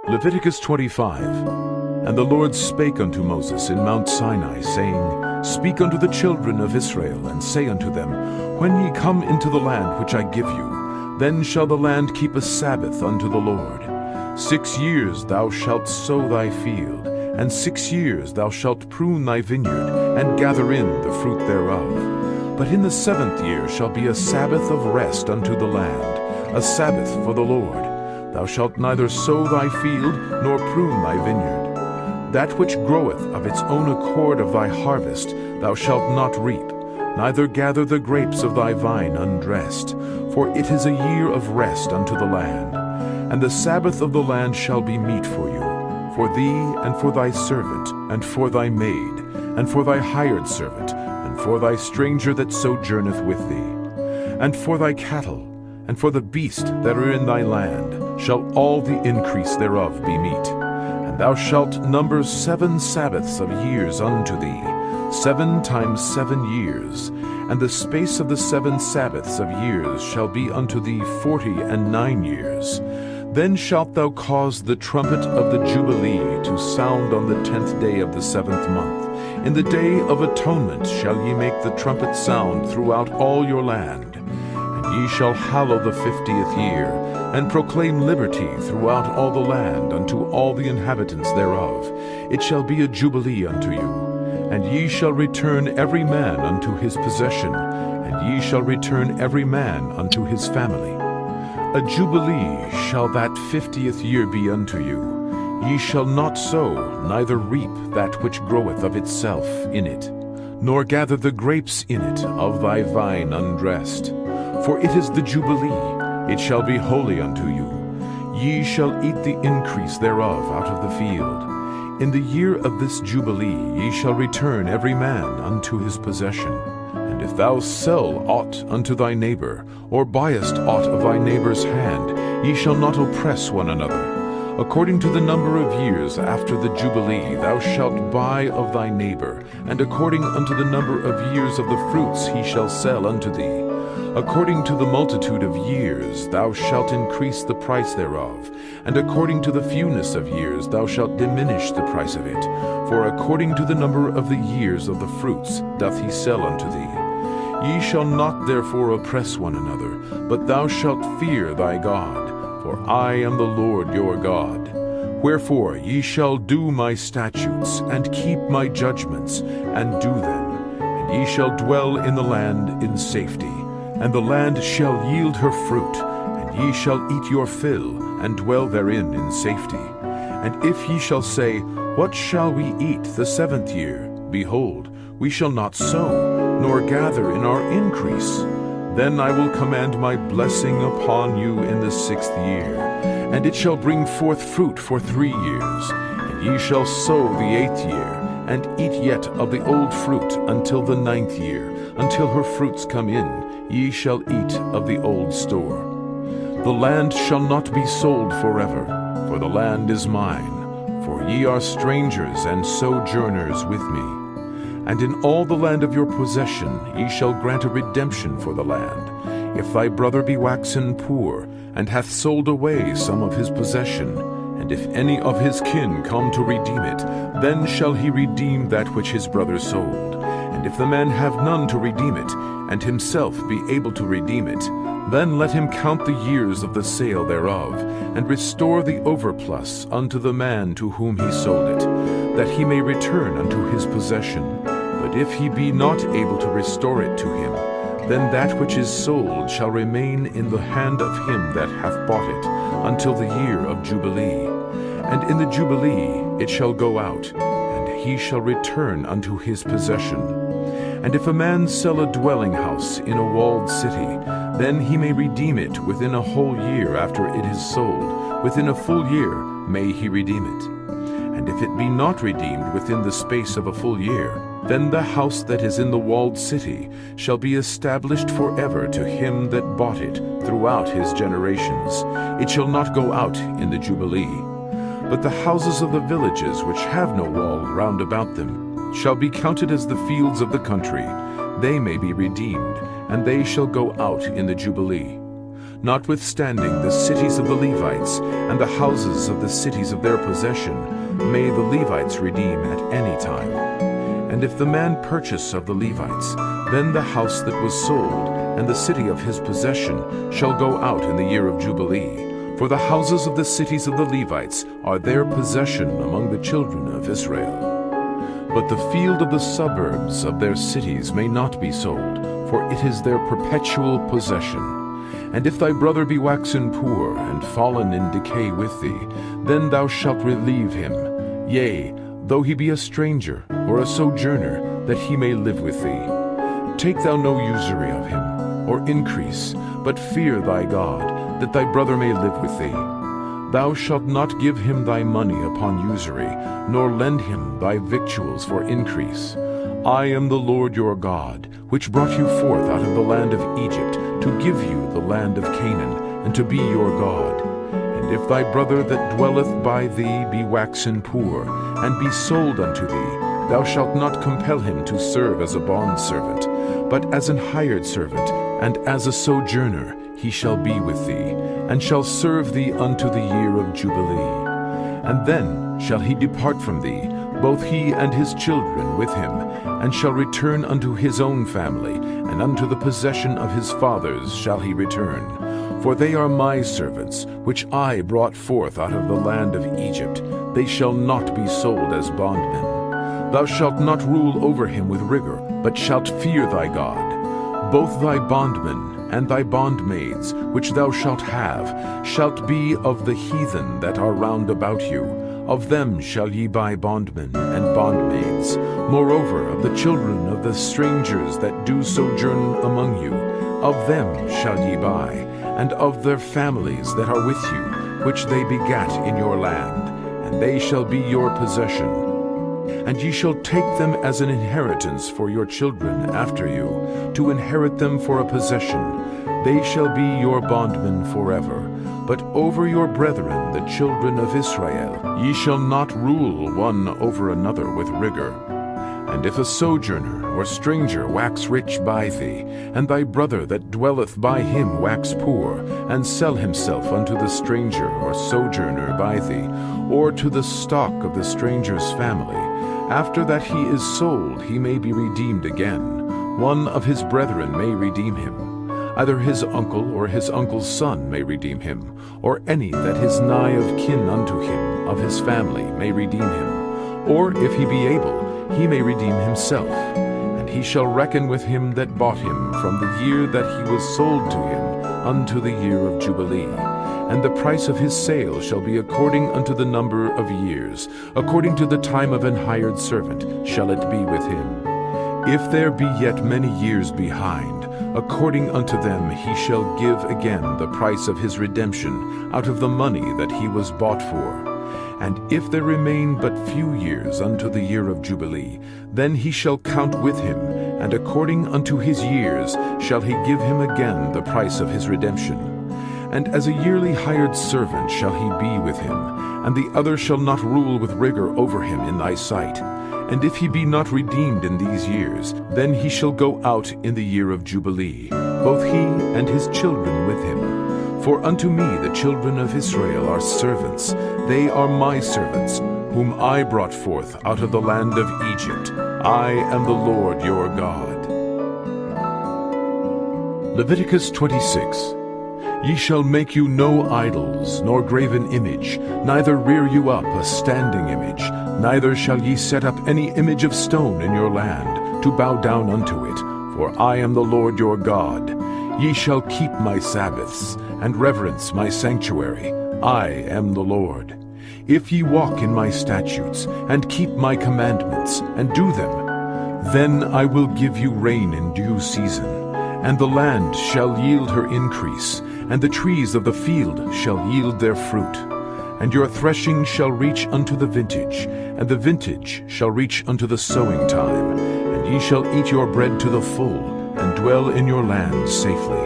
Leviticus 25. And the Lord spake unto Moses in Mount Sinai, saying, Speak unto the children of Israel, and say unto them, When ye come into the land which I give you, then shall the land keep a Sabbath unto the Lord. 6 years thou shalt sow thy field, and 6 years thou shalt prune thy vineyard, and gather in the fruit thereof. But in the 7th year shall be a Sabbath of rest unto the land, a Sabbath for the Lord. Thou shalt neither sow thy field, nor prune thy vineyard. That which groweth of its own accord of thy harvest thou shalt not reap, neither gather the grapes of thy vine undressed, for it is a year of rest unto the land. And the Sabbath of the land shall be meat for you, for thee, and for thy servant, and for thy maid, and for thy hired servant, and for thy stranger that sojourneth with thee, and for thy cattle, and for the beast that are in thy land, shall all the increase thereof be meat. And thou shalt number 7 Sabbaths of years unto thee, 7 times 7 years, and the space of the 7 Sabbaths of years shall be unto thee 49 years. Then shalt thou cause the trumpet of the Jubilee to sound on the 10th day of the 7th month. In the day of atonement shall ye make the trumpet sound throughout all your land. And ye shall hallow the 50th year, and proclaim liberty throughout all the land unto all the inhabitants thereof. It shall be a jubilee unto you. And ye shall return every man unto his possession, and ye shall return every man unto his family. A jubilee shall that 50th year be unto you. Ye shall not sow, neither reap that which groweth of itself in it, nor gather the grapes in it of thy vine undressed. For it is the jubilee, it shall be holy unto you. Ye shall eat the increase thereof out of the field. In the year of this jubilee ye shall return every man unto his possession. And if thou sell aught unto thy neighbor, or buyest aught of thy neighbor's hand, ye shall not oppress one another. According to the number of years after the Jubilee thou shalt buy of thy neighbor, and according unto the number of years of the fruits he shall sell unto thee. According to the multitude of years thou shalt increase the price thereof, and according to the fewness of years thou shalt diminish the price of it. For according to the number of the years of the fruits doth he sell unto thee. Ye shall not therefore oppress one another, but thou shalt fear thy God, for I am the Lord your God. Wherefore ye shall do my statutes, and keep my judgments, and do them. And ye shall dwell in the land in safety, and the land shall yield her fruit, and ye shall eat your fill, and dwell therein in safety. And if ye shall say, What shall we eat the 7th year? Behold, we shall not sow, nor gather in our increase. Then I will command my blessing upon you in the 6th year, and it shall bring forth fruit for 3 years. And ye shall sow the 8th year, and eat yet of the old fruit until the 9th year, until her fruits come in, ye shall eat of the old store. The land shall not be sold forever, for the land is mine, for ye are strangers and sojourners with me. And in all the land of your possession ye shall grant a redemption for the land. If thy brother be waxen poor, and hath sold away some of his possession, and if any of his kin come to redeem it, then shall he redeem that which his brother sold. And if the man have none to redeem it, and himself be able to redeem it, then let him count the years of the sale thereof, and restore the overplus unto the man to whom he sold it, that he may return unto his possession. But if he be not able to restore it to him, then that which is sold shall remain in the hand of him that hath bought it, until the year of Jubilee. And in the Jubilee it shall go out, and he shall return unto his possession. And if a man sell a dwelling house in a walled city, then he may redeem it within a whole year after it is sold. Within a full year may he redeem it. And if it be not redeemed within the space of a full year, then the house that is in the walled city shall be established forever to him that bought it throughout his generations. It shall not go out in the Jubilee. But the houses of the villages which have no wall round about them shall be counted as the fields of the country. They may be redeemed, and they shall go out in the Jubilee. Notwithstanding the cities of the Levites and the houses of the cities of their possession may the Levites redeem at any time. And if the man purchase of the Levites, then the house that was sold and the city of his possession shall go out in the year of Jubilee. For the houses of the cities of the Levites are their possession among the children of Israel. But the field of the suburbs of their cities may not be sold, for it is their perpetual possession. And if thy brother be waxen poor and fallen in decay with thee, then thou shalt relieve him, yea, though he be a stranger or a sojourner, that he may live with thee. Take thou no usury of him, or increase, but fear thy God, that thy brother may live with thee. Thou shalt not give him thy money upon usury, nor lend him thy victuals for increase. I am the Lord your God, which brought you forth out of the land of Egypt, to give you the land of Canaan, and to be your God. And if thy brother that dwelleth by thee be waxen poor, and be sold unto thee, thou shalt not compel him to serve as a bondservant, but as an hired servant, and as a sojourner he shall be with thee, and shall serve thee unto the year of Jubilee. And then shall he depart from thee, both he and his children with him, and shall return unto his own family, and unto the possession of his fathers shall he return. For they are my servants, which I brought forth out of the land of Egypt. They shall not be sold as bondmen. Thou shalt not rule over him with rigor, but shalt fear thy God. Both thy bondmen and thy bondmaids, which thou shalt have, shalt be of the heathen that are round about you. Of them shall ye buy bondmen and bondmaids. Moreover, of the children of the strangers that do sojourn among you, of them shall ye buy, and of their families that are with you, which they begat in your land, and they shall be your possession. And ye shall take them as an inheritance for your children after you, to inherit them for a possession. They shall be your bondmen forever. But over your brethren, the children of Israel, ye shall not rule one over another with rigor. And if a sojourner or stranger wax rich by thee, and thy brother that dwelleth by him wax poor, and sell himself unto the stranger or sojourner by thee, or to the stock of the stranger's family, after that he is sold he may be redeemed again. One of his brethren may redeem him. Either his uncle or his uncle's son may redeem him, or any that is nigh of kin unto him of his family may redeem him. Or if he be able, he may redeem himself, and he shall reckon with him that bought him from the year that he was sold to him unto the year of Jubilee. And the price of his sale shall be according unto the number of years, according to the time of an hired servant shall it be with him. If there be yet many years behind, according unto them he shall give again the price of his redemption out of the money that he was bought for. And if there remain but few years unto the year of Jubilee, then he shall count with him, and according unto his years shall he give him again the price of his redemption. And as a yearly hired servant shall he be with him, and the other shall not rule with rigor over him in thy sight. And if he be not redeemed in these years, then he shall go out in the year of Jubilee, both he and his children with him. For unto me the children of Israel are servants, they are my servants, whom I brought forth out of the land of Egypt. I am the Lord your God. Leviticus 26. Ye shall make you no idols, nor graven image, neither rear you up a standing image, neither shall ye set up any image of stone in your land, to bow down unto it, for I am the Lord your God. Ye shall keep my Sabbaths, and reverence my sanctuary. I am the Lord. If ye walk in my statutes, and keep my commandments, and do them, then I will give you rain in due season, and the land shall yield her increase, and the trees of the field shall yield their fruit. And your threshing shall reach unto the vintage, and the vintage shall reach unto the sowing time, and ye shall eat your bread to the full, and dwell in your land safely.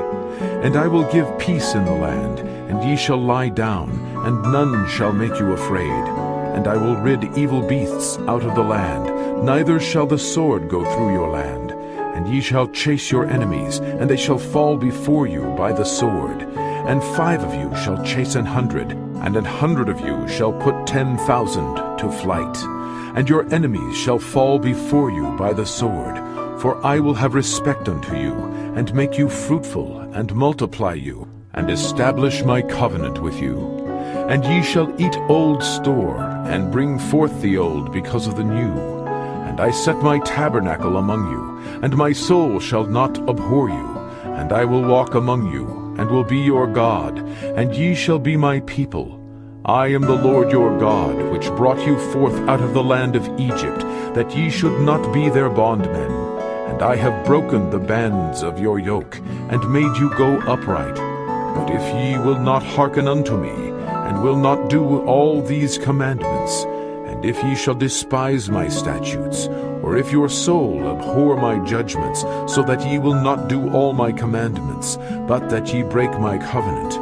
And I will give peace in the land, and ye shall lie down, and none shall make you afraid. And I will rid evil beasts out of the land, neither shall the sword go through your land. And ye shall chase your enemies, and they shall fall before you by the sword. and 5 of you shall chase 100, and 100 of you shall put 10,000 to flight. And your enemies shall fall before you by the sword, for I will have respect unto you, and make you fruitful, and multiply you, and establish my covenant with you. And ye shall eat old store, and bring forth the old because of the new. And I set my tabernacle among you, and my soul shall not abhor you. And I will walk among you, and will be your God, and ye shall be my people. I am the Lord your God, which brought you forth out of the land of Egypt, that ye should not be their bondmen. And I have broken the bands of your yoke, and made you go upright. But if ye will not hearken unto me, and will not do all these commandments, and if ye shall despise my statutes, or if your soul abhor my judgments, so that ye will not do all my commandments, but that ye break my covenant,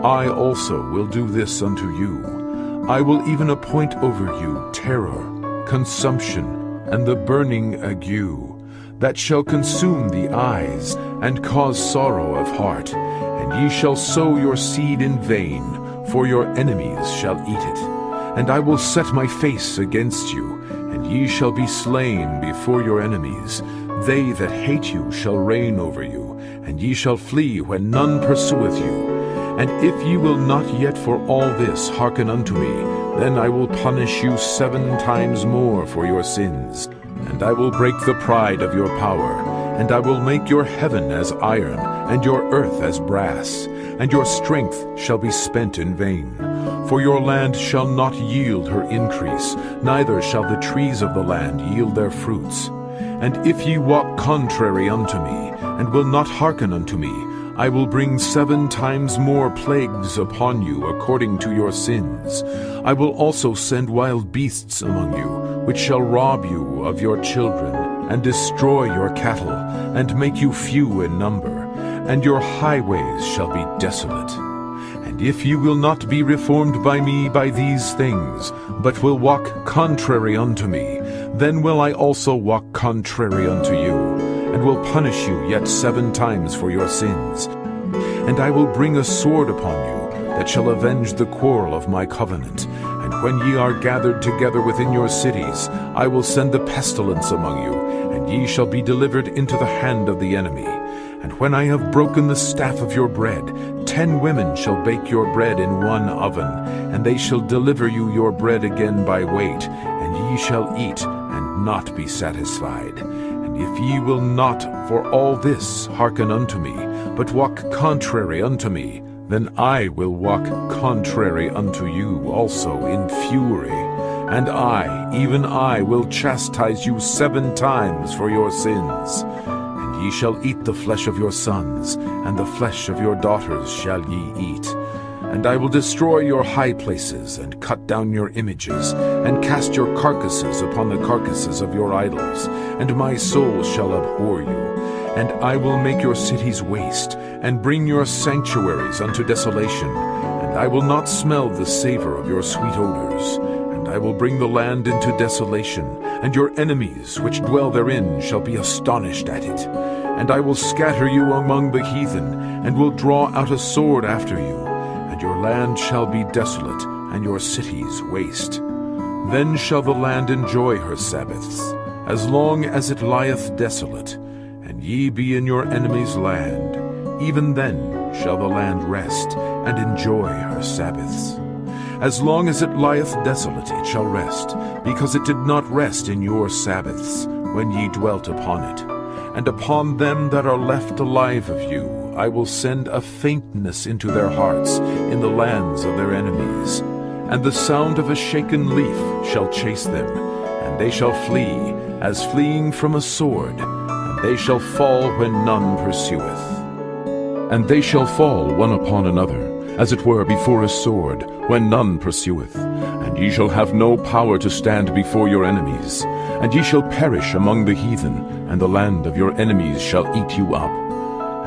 I also will do this unto you. I will even appoint over you terror, consumption, and the burning ague, that shall consume the eyes, and cause sorrow of heart. And ye shall sow your seed in vain, for your enemies shall eat it. And I will set my face against you, and ye shall be slain before your enemies. They that hate you shall reign over you, and ye shall flee when none pursueth you. And if ye will not yet for all this hearken unto me, then I will punish you 7 times more for your sins. And I will break the pride of your power, and I will make your heaven as iron, and your earth as brass, and your strength shall be spent in vain. For your land shall not yield her increase, neither shall the trees of the land yield their fruits. And if ye walk contrary unto me, and will not hearken unto me, I will bring 7 times more plagues upon you according to your sins. I will also send wild beasts among you, which shall rob you of your children, and destroy your cattle, and make you few in number, and your highways shall be desolate. And if you will not be reformed by me by these things, but will walk contrary unto me, then will I also walk contrary unto you, and will punish you yet 7 times for your sins. And I will bring a sword upon you, that shall avenge the quarrel of my covenant. And when ye are gathered together within your cities, I will send the pestilence among you, and ye shall be delivered into the hand of the enemy. And when I have broken the staff of your bread, 10 women shall bake your bread in one oven, and they shall deliver you your bread again by weight, and ye shall eat, and not be satisfied. And if ye will not for all this hearken unto me, but walk contrary unto me, then I will walk contrary unto you also in fury. And I, even I, will chastise you 7 times for your sins. And ye shall eat the flesh of your sons, and the flesh of your daughters shall ye eat. And I will destroy your high places, and cut down your images, and cast your carcasses upon the carcasses of your idols, and my soul shall abhor you. And I will make your cities waste, and bring your sanctuaries unto desolation, and I will not smell the savor of your sweet odors. And I will bring the land into desolation, and your enemies which dwell therein shall be astonished at it. And I will scatter you among the heathen, and will draw out a sword after you, and your land shall be desolate, and your cities waste. Then shall the land enjoy her Sabbaths, as long as it lieth desolate, and ye be in your enemy's land. Even then shall the land rest, and enjoy her Sabbaths. As long as it lieth desolate it shall rest, because it did not rest in your Sabbaths, when ye dwelt upon it. And upon them that are left alive of you I will send a faintness into their hearts in the lands of their enemies. And the sound of a shaken leaf shall chase them, and they shall flee, as fleeing from a sword, and they shall fall when none pursueth. And they shall fall one upon another, as it were before a sword, when none pursueth. And ye shall have no power to stand before your enemies. And ye shall perish among the heathen, and the land of your enemies shall eat you up.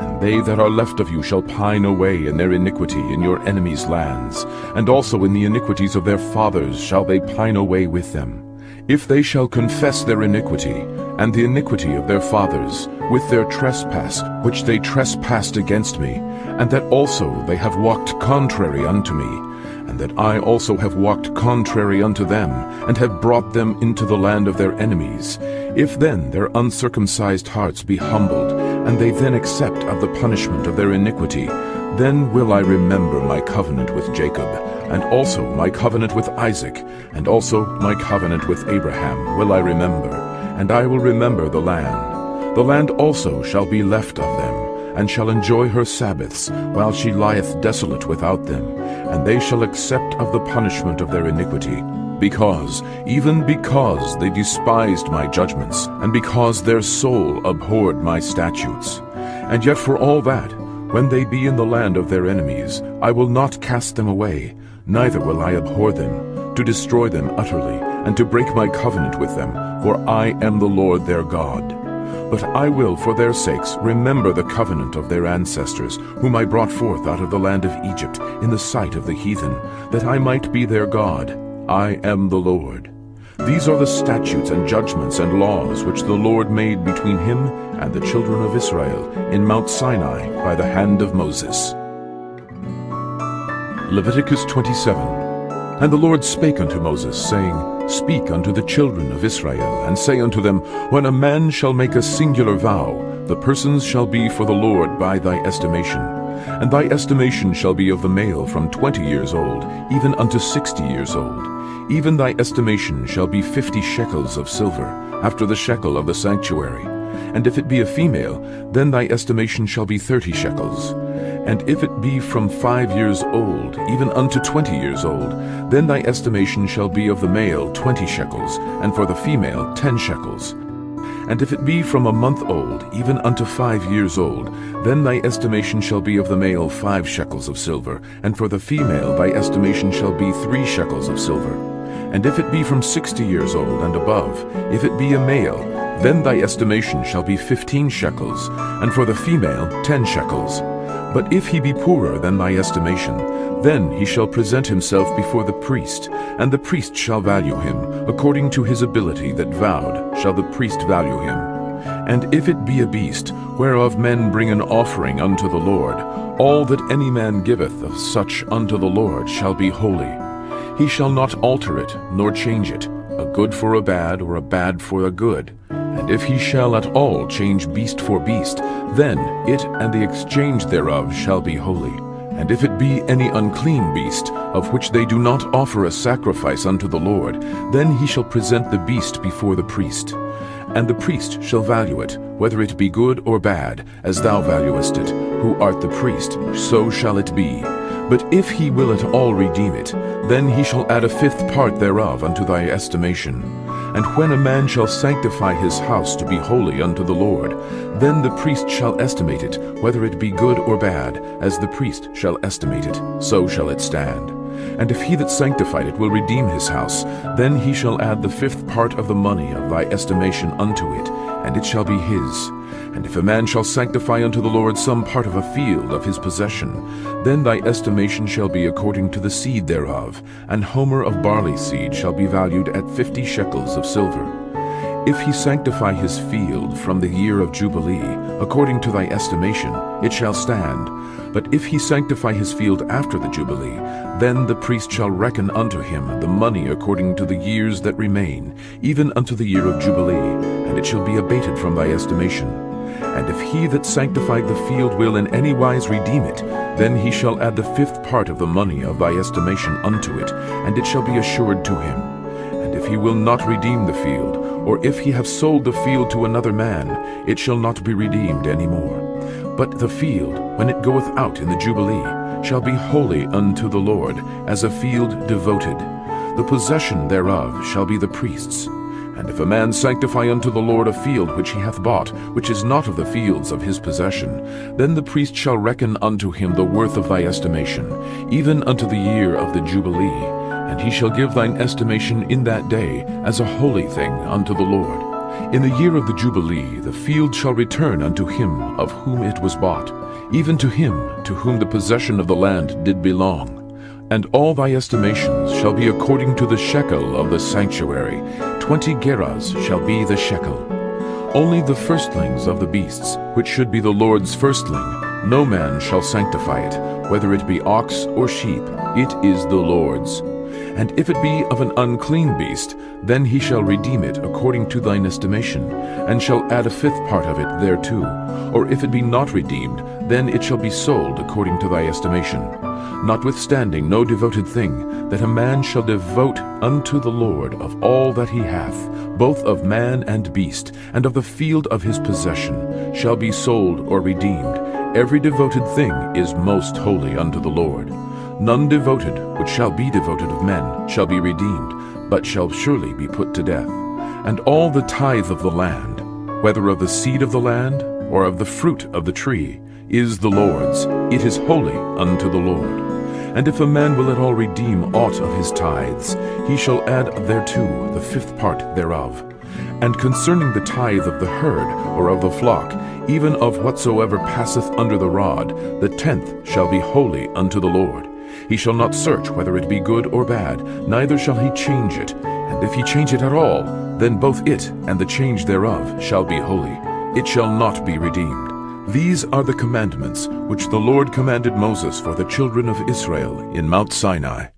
And they that are left of you shall pine away in their iniquity in your enemies' lands, and also in the iniquities of their fathers shall they pine away with them. If they shall confess their iniquity, and the iniquity of their fathers, with their trespass which they trespassed against me, and that also they have walked contrary unto me, and that I also have walked contrary unto them, and have brought them into the land of their enemies, if then their uncircumcised hearts be humbled, and they then accept of the punishment of their iniquity, then will I remember my covenant with Jacob, and also my covenant with Isaac, and also my covenant with Abraham will I remember, and I will remember the land. The land also shall be left of them, and shall enjoy her Sabbaths, while she lieth desolate without them, and they shall accept of the punishment of their iniquity, even because they despised my judgments, and because their soul abhorred my statutes. And yet for all that, when they be in the land of their enemies, I will not cast them away, neither will I abhor them, to destroy them utterly, and to break my covenant with them, for I am the Lord their God. But I will for their sakes remember the covenant of their ancestors, whom I brought forth out of the land of Egypt, in the sight of the heathen, that I might be their God. I am the Lord. These are the statutes and judgments and laws which the Lord made between him and the children of Israel in Mount Sinai by the hand of Moses. Leviticus 27. And the Lord spake unto Moses, saying, Speak unto the children of Israel, and say unto them, When a man shall make a singular vow, the persons shall be for the Lord by thy estimation. And thy estimation shall be of the male from 20 years old, even unto 60 years old. Even thy estimation shall be 50 shekels of silver, after the shekel of the sanctuary. And if it be a female, then thy estimation shall be 30 shekels. And if it be from 5 years old, even unto 20 years old, then thy estimation shall be of the male 20 shekels, and for the female 10 shekels. And if it be from a month old, even unto 5 years old, then thy estimation shall be of the male 5 shekels of silver, and for the female thy estimation shall be 3 shekels of silver. And if it be from 60 years old and above, if it be a male, then thy estimation shall be 15 shekels, and for the female 10 shekels. But if he be poorer than thy estimation, then he shall present himself before the priest, and the priest shall value him, according to his ability that vowed shall the priest value him. And if it be a beast, whereof men bring an offering unto the Lord, all that any man giveth of such unto the Lord shall be holy. He shall not alter it, nor change it, a good for a bad, or a bad for a good. And if he shall at all change beast for beast, then it and the exchange thereof shall be holy. And if it be any unclean beast, of which they do not offer a sacrifice unto the Lord, then he shall present the beast before the priest. And the priest shall value it, whether it be good or bad, as thou valuest it, who art the priest, so shall it be. But if he will at all redeem it, then he shall add a 5th part thereof unto thy estimation. And when a man shall sanctify his house to be holy unto the Lord, then the priest shall estimate it, whether it be good or bad, as the priest shall estimate it, so shall it stand. And if he that sanctified it will redeem his house, then he shall add the 5th part of the money of thy estimation unto it, and it shall be his. And if a man shall sanctify unto the Lord some part of a field of his possession, then thy estimation shall be according to the seed thereof, an homer of barley seed shall be valued at 50 shekels of silver. If he sanctify his field from the year of Jubilee, according to thy estimation, it shall stand. But if he sanctify his field after the Jubilee, then the priest shall reckon unto him the money according to the years that remain, even unto the year of Jubilee, and it shall be abated from thy estimation. And if he that sanctified the field will in any wise redeem it, then he shall add the 5th part of the money of thy estimation unto it, and it shall be assured to him. And if he will not redeem the field, or if he have sold the field to another man, it shall not be redeemed any more. But the field, when it goeth out in the Jubilee, shall be holy unto the Lord, as a field devoted. The possession thereof shall be the priest's. And if a man sanctify unto the Lord a field which he hath bought, which is not of the fields of his possession, then the priest shall reckon unto him the worth of thy estimation, even unto the year of the Jubilee, and he shall give thine estimation in that day as a holy thing unto the Lord. In the year of the Jubilee the field shall return unto him of whom it was bought, even to him to whom the possession of the land did belong. And all thy estimations shall be according to the shekel of the sanctuary. 20 gerahs shall be the shekel. Only the firstlings of the beasts, which should be the Lord's firstling, no man shall sanctify it, whether it be ox or sheep, it is the Lord's. And if it be of an unclean beast, then he shall redeem it according to thine estimation, and shall add a fifth part of it thereto. Or if it be not redeemed, then it shall be sold according to thy estimation. Notwithstanding no devoted thing, that a man shall devote unto the Lord of all that he hath, both of man and beast, and of the field of his possession, shall be sold or redeemed. Every devoted thing is most holy unto the Lord. None devoted, which shall be devoted of men, shall be redeemed, but shall surely be put to death. And all the tithe of the land, whether of the seed of the land, or of the fruit of the tree, is the Lord's. It is holy unto the Lord. And if a man will at all redeem aught of his tithes, he shall add thereto the fifth part thereof. And concerning the tithe of the herd, or of the flock, even of whatsoever passeth under the rod, the 10th shall be holy unto the Lord. He shall not search whether it be good or bad, neither shall he change it. And if he change it at all, then both it and the change thereof shall be holy. It shall not be redeemed. These are the commandments which the Lord commanded Moses for the children of Israel in Mount Sinai.